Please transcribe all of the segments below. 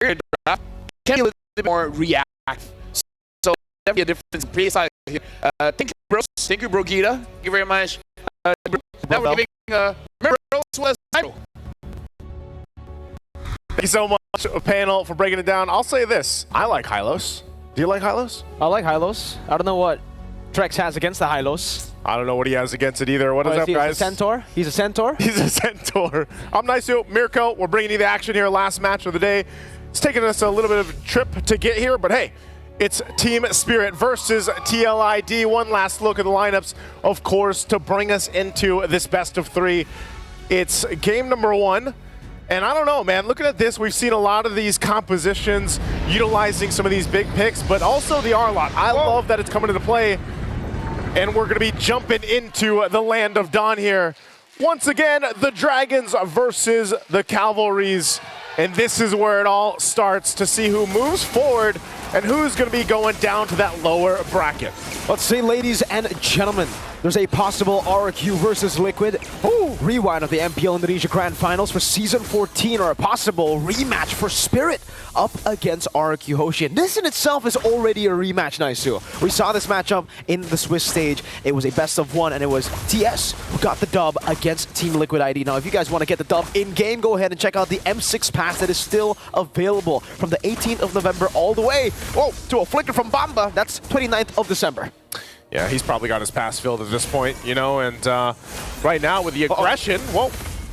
draft can be a little bit more reactive. So definitely a difference in play style here. Thank you, bros. Thank you, Bro Gita. Thank you very much. Now we're giving Bros was title. Thank you so much, panel, for breaking it down. I'll say this. I like Hylos. Do you like Hylos? I like Hylos. I don't know what Trex has against the Hylos. I don't know what he has against it either. What is up, guys? He's a centaur. He's a centaur. He's a centaur. I'm Nicio, Mirko. We're bringing you the action here. Last match of the day. It's taken us a little bit of a trip to get here, but hey, it's Team Spirit versus TLID. One last look at the lineups, of course, to bring us into this best of three. It's game number one. And I don't know, man, looking at this, we've seen a lot of these compositions utilizing some of these big picks, but also the R-Lot. I love that it's coming into play. And we're going to be jumping into the land of Dawn here. Once again, the Dragons versus the Cavalries. And this is where it all starts to see who moves forward and who's going to be going down to that lower bracket. Let's see, ladies and gentlemen, there's a possible RQ versus Liquid. Rewind of the MPL Indonesia Grand Finals for Season 14, or a possible rematch for Spirit up against RQ Hoshi. And this in itself is already a rematch, Naisu. We saw this matchup in the Swiss stage. It was a best of one, and it was TS who got the dub against Team Liquid ID. Now, if you guys want to get the dub in-game, go ahead and check out the M6 pass that is still available from the 18th of November all the way to a flicker from Bamba. That's 29th of December. Yeah, he's probably got his pass filled at this point, you know, and right now with the aggression, whoa,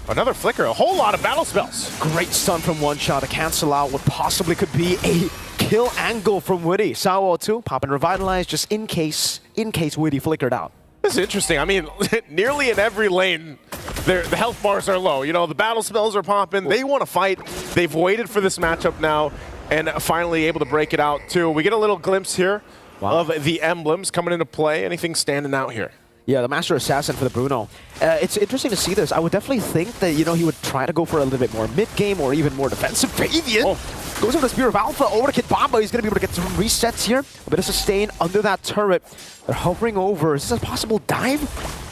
another flicker, a whole lot of battle spells. Great stun from one shot to cancel out what possibly could be a kill angle from Witty. Sawo too, pop and revitalize just in case Witty flickered out. This is interesting. I mean, nearly in every lane, the health bars are low. You know, the battle spells are popping. They want to fight. They've waited for this matchup now and finally able to break it out too. We get a little glimpse here. Wow. Of the emblems coming into play. Anything standing out here? Yeah, the Master Assassin for the Bruno. It's interesting to see this. I would definitely think that, you know, he would try to go for a little bit more mid-game or even more defensive. Fabian goes over the Spear of Alpha over to Kid Bamba. He's going to be able to get some resets here. A bit of sustain under that turret. They're hovering over. Is this a possible dive?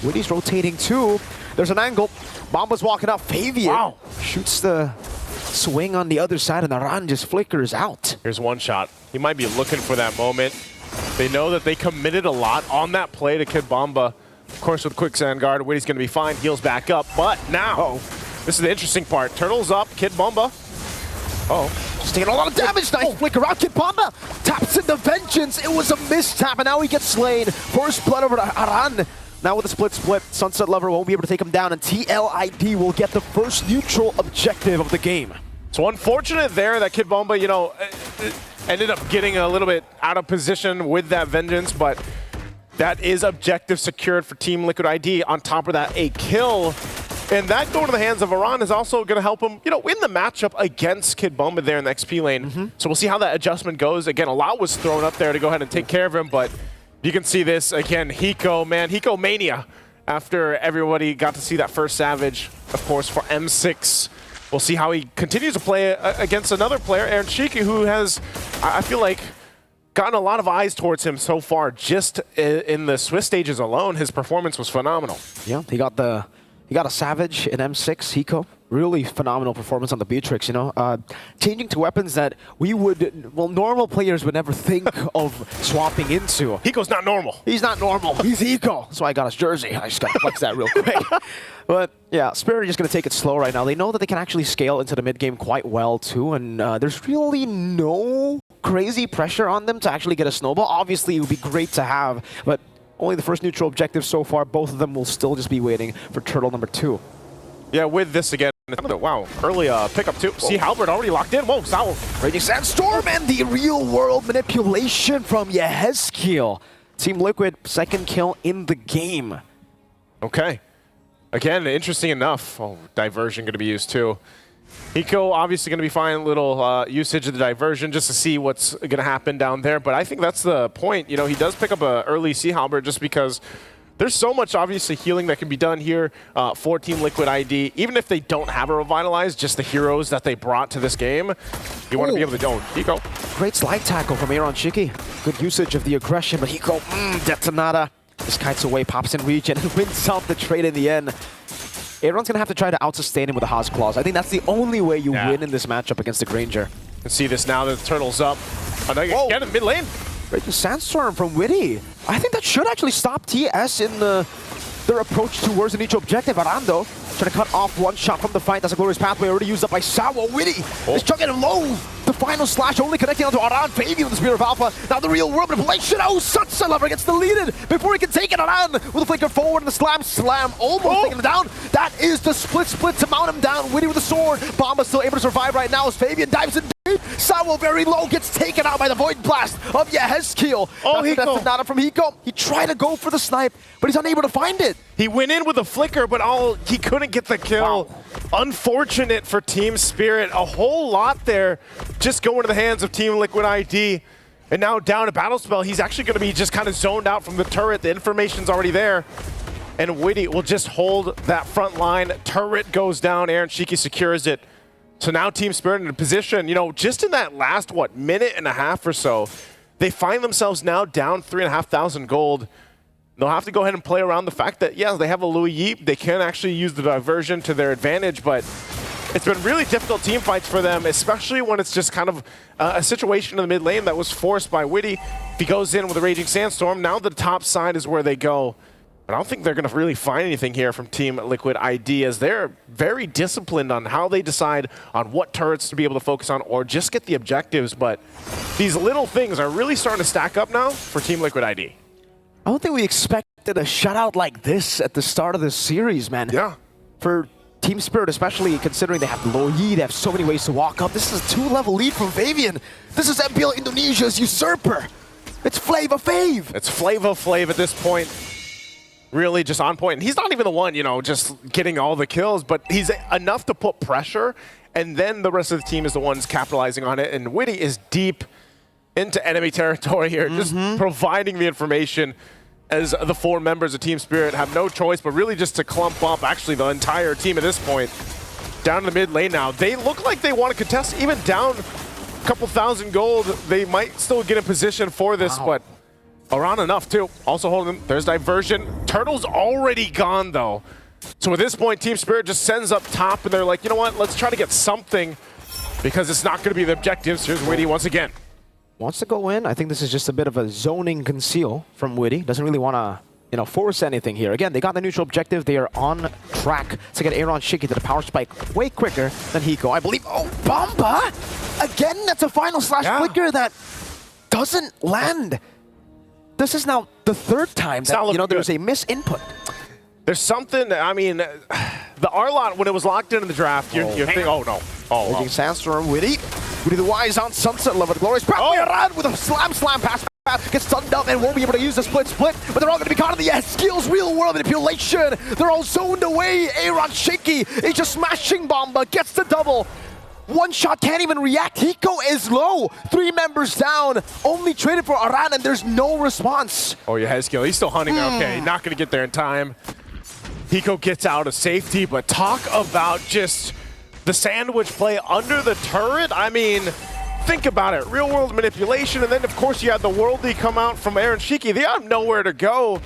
Witty's rotating too. There's an angle. Bamba's walking up. Fabian shoots the swing on the other side, and the run just flickers out. Here's one shot. He might be looking for that moment. They know that they committed a lot on that play to Kid Bamba. Of course, with Quicksand Guard, Witty's going to be fine. Heals back up. But now, this is the interesting part. Turtle's up. Kid Bamba. Just taking a lot of damage. Nice flicker out. Kid Bamba taps into Vengeance. It was a mistap, and now he gets slain. First blood over to Aran. Now with a split, Sunset Lover won't be able to take him down, and TLID will get the first neutral objective of the game. So unfortunate there that Kid Bamba, you know, ended up getting a little bit out of position with that Vengeance, but that is objective secured for Team Liquid ID. On top of that, a kill. And that going to the hands of Aran is also going to help him, you know, in the matchup against Kid Bamba there in the XP lane. So we'll see how that adjustment goes. Again, a lot was thrown up there to go ahead and take care of him, but you can see this again, Hiko, man, Hiko mania. After everybody got to see that first Savage, of course, for M6. We'll see how he continues to play against another player, Aaron Shiki, who has, I feel like, gotten a lot of eyes towards him so far. Just in the Swiss stages alone, his performance was phenomenal. Yeah, he got a Savage in M6, Hiko. Really phenomenal performance on the Beatrix, you know. Changing to weapons that we would, well, normal players would never think of swapping into. Hiko's not normal. He's not normal. He's Hiko. That's why I got his jersey. I just got to flex that real quick. But yeah, Spirit are just going to take it slow right now. They know that they can actually scale into the mid-game quite well too, and there's really no crazy pressure on them to actually get a snowball. Obviously, it would be great to have, but only the first neutral objective so far. Both of them will still just be waiting for turtle number 2. Yeah, with this again, wow, early pickup too. See, Halbert already locked in. Whoa, Saul. Raging Sandstorm and the real-world manipulation from Yehezkiel. Team Liquid, second kill in the game. Okay. Again, interesting enough. Diversion going to be used too. Hiko obviously going to be fine. Little usage of the diversion just to see what's going to happen down there. But I think that's the point. You know, he does pick up an early Sea Halberd just because there's so much, obviously, healing that can be done here for Team Liquid ID. Even if they don't have a Revitalize, just the heroes that they brought to this game, you want to be able to go. Hiko. Great slide tackle from Aaron Shiki. Good usage of the aggression, but Hiko, Detonata. Just kites away, pops in region, and wins out the trade in the end. Aaron's going to have to try to out-sustain him with a Haas Claws. I think that's the only way you win in this matchup against the Granger. can see this now that the turtle's up. Again in mid lane. Raging Sandstorm from Witty. I think that should actually stop TS in their approach towards the neutral objective. Arando trying to cut off one shot from the fight. That's a glorious pathway already used up by Sawa. Witty is chugging low. The final slash only connecting onto Aran. Fabian with the Spear of Alpha. Now the real world manipulation. Oh, Sunset Lover gets deleted before he can take it. Aran with a flicker forward and the slam. Almost taking him down. That is the split to mount him down. Witty with the sword. Bomba still able to survive right now as Fabian dives in deep. Sawa very low, gets taken out by the Void Blast of Yehezkiel. That's Nana from Hiko. He tried to go for the snipe, but he's unable to find it. He went in with a flicker, but he couldn't get the kill. Wow. Unfortunate for Team Spirit. A whole lot there just going to the hands of Team Liquid ID. And now down to Battle Spell, he's actually going to be just kind of zoned out from the turret. The information's already there. And Witty will just hold that front line. Turret goes down. Aaron Shiki secures it. So now Team Spirit in a position, just in that last, minute and a half or so, they find themselves now down 3,500 gold. They'll have to go ahead and play around the fact that, yes, they have a Louis Yeep. They can actually use the diversion to their advantage, but it's been really difficult team fights for them, especially when it's just kind of a situation in the mid lane that was forced by Witty. If he goes in with a Raging Sandstorm, now the top side is where they go. But I don't think they're going to really find anything here from Team Liquid ID, as they're very disciplined on how they decide on what turrets to be able to focus on or just get the objectives. But these little things are really starting to stack up now for Team Liquid ID. I don't think we expected a shutout like this at the start of this series, man. Yeah. For Team Spirit, especially considering they have low Yi, they have so many ways to walk up. This is a 2-level lead from Fabian. This is MPL Indonesia's usurper. It's Flava Fave. It's Flava Flav at this point. Really just on point. And he's not even the one, just getting all the kills, but he's enough to put pressure, and then the rest of the team is the ones capitalizing on it. And Witty is deep into enemy territory here, just providing the information, as the 4 members of Team Spirit have no choice but really just to clump up, actually, the entire team at this point. Down in the mid lane now. They look like they want to contest, even down a couple thousand gold. They might still get in position for this, but Aran enough too. Also holding them. There's diversion. Turtle's already gone though. So at this point, Team Spirit just sends up top and they're like, you know what? Let's try to get something because it's not going to be the objectives. Here's Witty once again. Wants to go in. I think this is just a bit of a zoning conceal from Witty. Doesn't really want to, force anything here. Again, they got the neutral objective. They are on track to get Aaron Shiki to the power spike way quicker than Hiko, I believe. Oh, Bomba! Again, that's a final slash flicker that doesn't land. This is now the 3rd time that, there was a misinput. There's something, I mean, the R-Lot, when it was locked in the draft, you're thinking, oh no. Raging Sandstorm, Witty. Witty the Wise on Sunset Lover. The glorious pathway around with a slam pass. Gets stunned up and won't be able to use the split, but they're all going to be caught in the skills, real world manipulation. They're all zoned away. Aaron Shaky is just smashing Bomba, gets the double. One shot, can't even react. Hiko is low. 3 members down. Only traded for Aran, and there's no response. Oh, yeah, Hezkiel. He's still hunting. Okay, not going to get there in time. Hiko gets out of safety, but talk about just the sandwich play under the turret. I mean, think about it. Real world manipulation, and then, of course, you had the worldly come out from Aaron Shiki. They have nowhere to go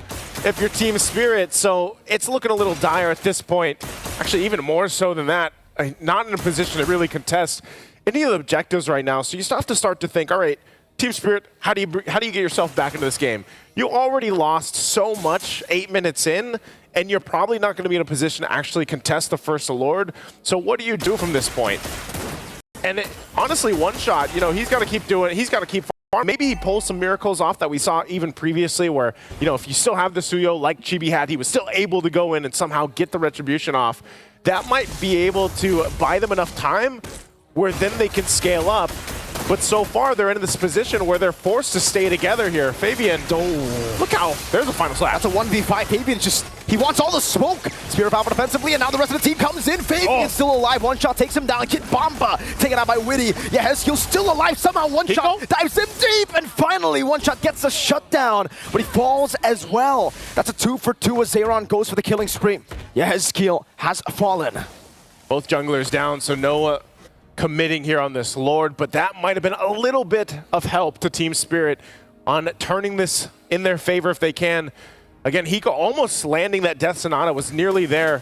if you're Team Spirit, so it's looking a little dire at this point. Actually, even more so than that. Not in a position to really contest any of the objectives right now. So you still have to start to think, all right, Team Spirit, how do you get yourself back into this game? You already lost so much 8 minutes in, and you're probably not going to be in a position to actually contest the First Lord. So what do you do from this point? And honestly, one shot, he's got to keep doing it. He's got to keep farming. Maybe he pulls some miracles off that we saw even previously where, if you still have the Suyo like Chibi had, he was still able to go in and somehow get the retribution off. That might be able to buy them enough time where then they can scale up. But so far, they're in this position where they're forced to stay together here. Fabian, look how, there's a final slap. That's a 1v5. Fabian he wants all the smoke. Spear of Alpha defensively, and now the rest of the team comes in. Fabian's still alive. One shot takes him down. Kid Bomba taken out by Witty. Yeah, Hezkiel still alive. Somehow one shot dives him deep, and finally one shot gets the shutdown, but he falls as well. That's a 2 for 2 as Zeron goes for the killing spree. Yeah, Hezkiel has fallen. Both junglers down, so Noah committing here on this Lord, but that might have been a little bit of help to Team Spirit on turning this in their favor if they can. Again, Hiko almost landing that Death Sonata was nearly there,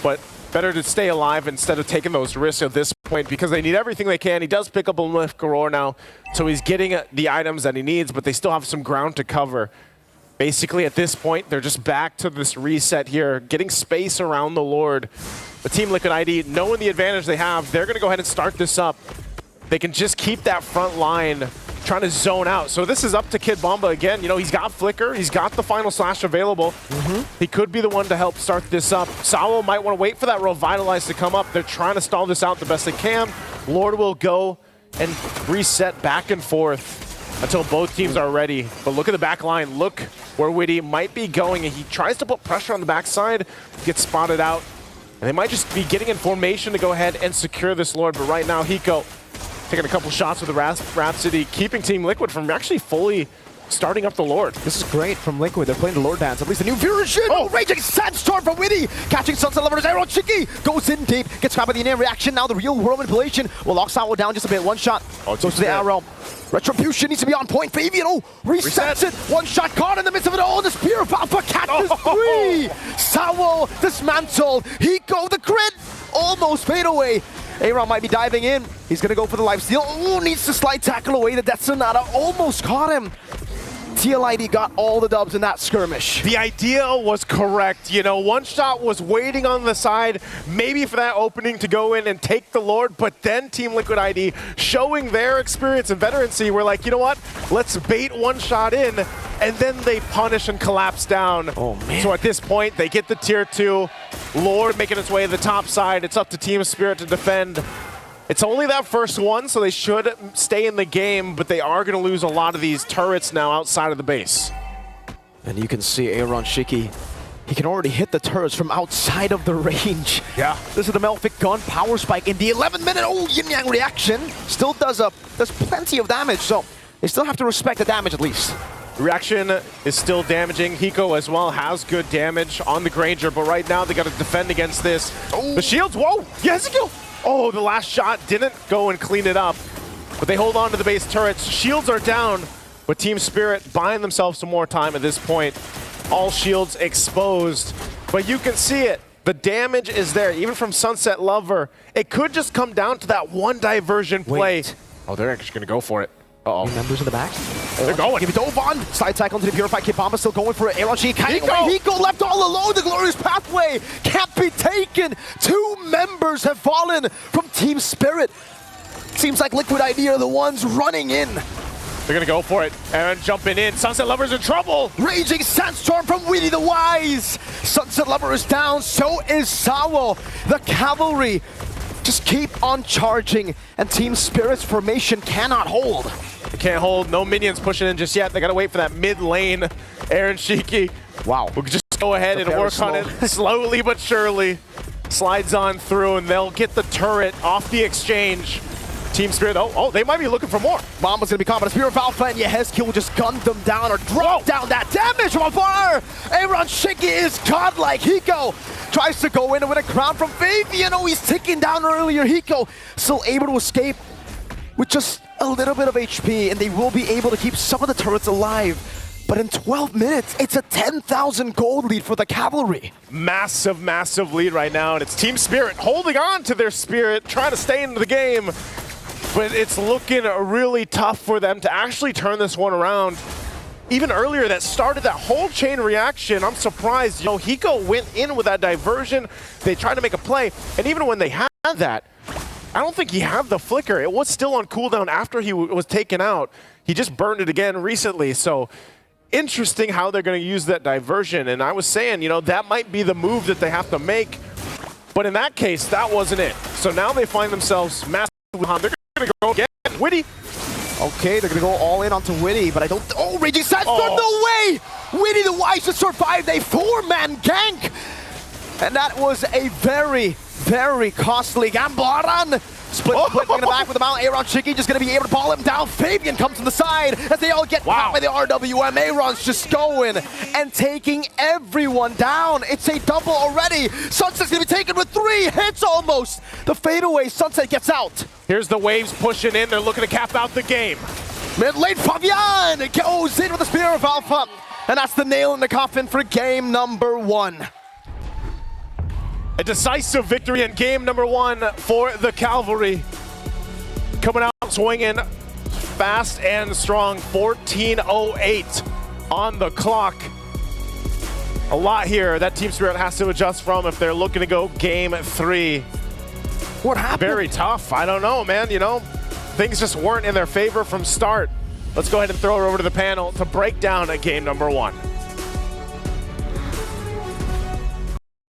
but better to stay alive instead of taking those risks at this point because they need everything they can. He does pick up a lift Garor now, so he's getting the items that he needs, but they still have some ground to cover. Basically, at this point, they're just back to this reset here, getting space around the Lord. The Team Liquid ID, knowing the advantage they have, they're going to go ahead and start this up. They can just keep that front line trying to zone out. So this is up to Kid Bomba again. You know, he's got Flicker. He's got the final slash available. He could be the one to help start this up. Sawo might want to wait for that Revitalize to come up. They're trying to stall this out the best they can. Lord will go and reset back and forth until both teams are ready. But look at the back line. Look where Witty might be going. And he tries to put pressure on the backside, gets spotted out. And they might just be getting in formation to go ahead and secure this Lord. But right now, Hiko taking a couple shots with the Rhapsody, keeping Team Liquid from actually fully starting up the Lord. This is great from Liquid. They're playing the Lord dance. At least a new version. Oh, Raging Sandstorm from Witty. Catching Sunset Lovers. Arrow Chicky goes in deep. Gets caught by the in-air reaction. Now the real world manipulation will lock Sawo down just a bit. One shot. Goes to the arrow. Retribution needs to be on point. Fabian, resets it. One shot caught in the midst of it all. The Spear of Alpha catches three. Sawo dismantled. Hiko, the crit. Almost fade away. Aaron might be diving in. He's going to go for the lifesteal. Oh, needs to slide tackle away. The Death Sonata almost caught him. TLID got all the dubs in that skirmish. The idea was correct. You know, One Shot was waiting on the side, maybe for that opening to go in and take the Lord, but then Team Liquid ID showing their experience and veterancy. We're like, you know what? Let's bait One Shot in, and then they punish and collapse down. Oh, man. So at this point, they get the tier 2. Lord making its way to the top side. It's up to Team Spirit to defend. It's only that first one, so they should stay in the game, but they are going to lose a lot of these turrets now outside of the base. And you can see Aaron Shiki. He can already hit the turrets from outside of the range. Yeah. This is the Melphic Gun power spike in the 11-minute yin-yang reaction. Still does plenty of damage, so they still have to respect the damage at least. Reaction is still damaging. Hiko as well has good damage on the Granger, but right now they got to defend against this. The shields, whoa, Ezekiel. Oh, the last shot didn't go and clean it up, but they hold on to the base turrets. Shields are down, but Team Spirit buying themselves some more time at this point. All shields exposed, but you can see it. The damage is there, even from Sunset Lover. It could just come down to that one diversion play. Wait. Oh, they're actually going to go for it. Uh-oh. Members in the back. They're going. Give it to Ovan. Slide tackle into the Purified Kid Bomba. Still going for it. Aaron Shiki kiting away. Hiko left all alone. The glorious pathway can't be taken. 2 members have fallen from Team Spirit. Seems like Liquid ID are the ones running in. They're going to go for it. Aaron jumping in. Sunset Lover's in trouble. Raging Sandstorm from Witty the Wise. Sunset Lover is down. So is Sawo. The Cavalry just keep on charging, and Team Spirit's formation cannot hold. They can't hold. No minions pushing in just yet. They got to wait for that mid lane. Aaron Shiki. Wow. We'll just go ahead and work on it slowly but surely. Slides on through, and they'll get the turret off the exchange. Team Spirit, oh, they might be looking for more. Bomba's gonna be caught by the Spear of Alpha, and Yehezkiel will just gun them down or drop down that damage from afar. Aaron Shiki is godlike. Hiko tries to go in and win a crown from Fabian. Oh, he's ticking down earlier. Hiko still able to escape with just a little bit of HP, and they will be able to keep some of the turrets alive. But in 12 minutes, it's a 10,000 gold lead for the Cavalry. Massive, massive lead right now, and it's Team Spirit holding on to their spirit, trying to stay in the game. But it's looking really tough for them to actually turn this one around. Even earlier, that started that whole chain reaction. I'm surprised. You know, Hiko went in with that diversion. They tried to make a play, and even when they had that, I don't think he had the flicker. It was still on cooldown after he was taken out. He just burned it again recently, so interesting how they're going to use that diversion. And I was saying, you know, that might be the move that they have to make. But in that case, that wasn't it. So now they find themselves massively behind. They're going to go again. Witty. Okay, they're going to go all in onto Witty, but I don't... Oh, Raging Sandstorm, no way! Witty the Wise just survived a 4-man gank! And that was a very, very costly gamble. Aran split in the back with the Mount. Aaron Shiki just going to be able to ball him down. Fabian comes from the side as they all get caught by the RWM. Aaron's just going and taking everyone down. It's a double already. Sunset's going to be taken with 3 hits almost. The fadeaway, Sunset gets out. Here's the waves pushing in. They're looking to cap out the game. Mid lane, Fabian goes in with the Spear of Alpha. And that's the nail in the coffin for game number 1. A decisive victory in game number 1 for the Cavalry. Coming out swinging fast and strong. 14:08 on the clock. A lot here that Team Spirit has to adjust from if they're looking to go game 3. What happened? Very tough. I don't know, man. You know, things just weren't in their favor from start. Let's go ahead and throw it over to the panel to break down game number 1.